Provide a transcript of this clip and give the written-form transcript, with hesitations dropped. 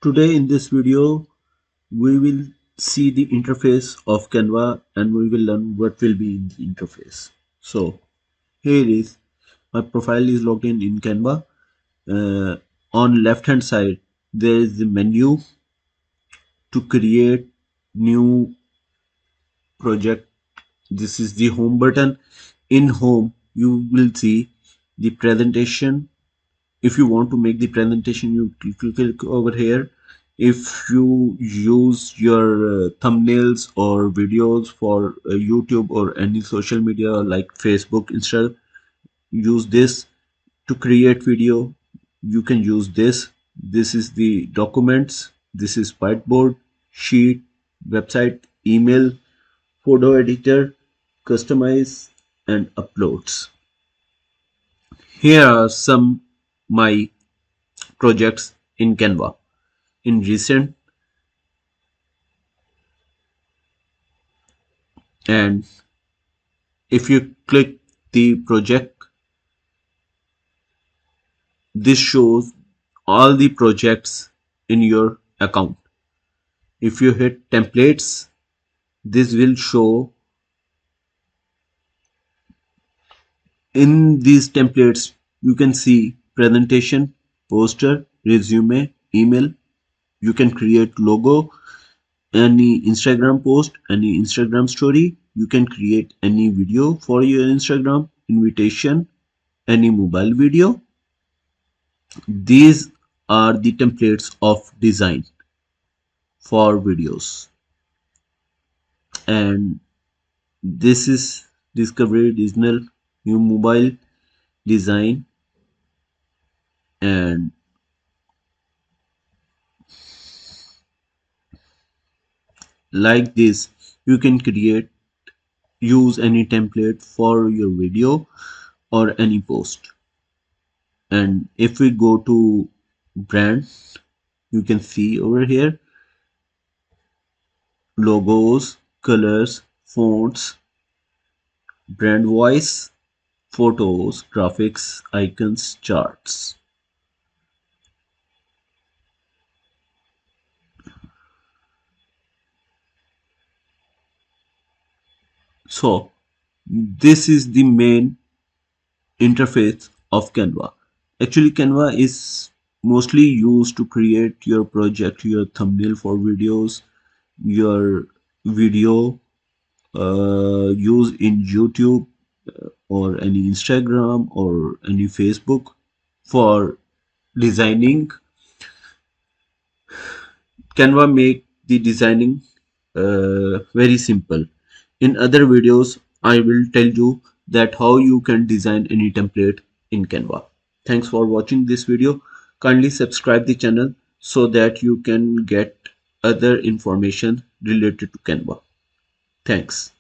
Today in this video, we will see the interface of Canva and we will learn what will be in the interface. So here it is. My profile is logged in Canva. On left hand side, there is the menu to create new project. This is the home button. In home, you will see the presentation. If you want to make the presentation, you click over here. If you use your thumbnails or videos for YouTube or any social media like Facebook, Instagram, use this. To create video, you can use this is the documents, this is whiteboard, sheet, website, email, photo editor, customize and uploads. Here are some my projects in Canva in recent, and if you click the project, this shows all the projects in your account. If you hit templates, this will show in these templates. You can see presentation, poster, resume, email. You can create logo, any Instagram post, any Instagram story. You can create any video for your Instagram, invitation, any mobile video. These are the templates of design for videos, and this is discovery digital new mobile design. And like this, you can create, use any template for your video or any post. And if we go to brand, you can see over here logos, colors, fonts, brand voice, photos, graphics, icons, charts. So this is the main interface of Canva. Actually, Canva is mostly used to create your project, your thumbnail for videos, your video use in YouTube or any Instagram or any Facebook for designing. Canva make the designing very simple. In other videos, I will tell you that how you can design any template in Canva. Thanks for watching this video. Kindly subscribe the channel so that you can get other information related to Canva. Thanks.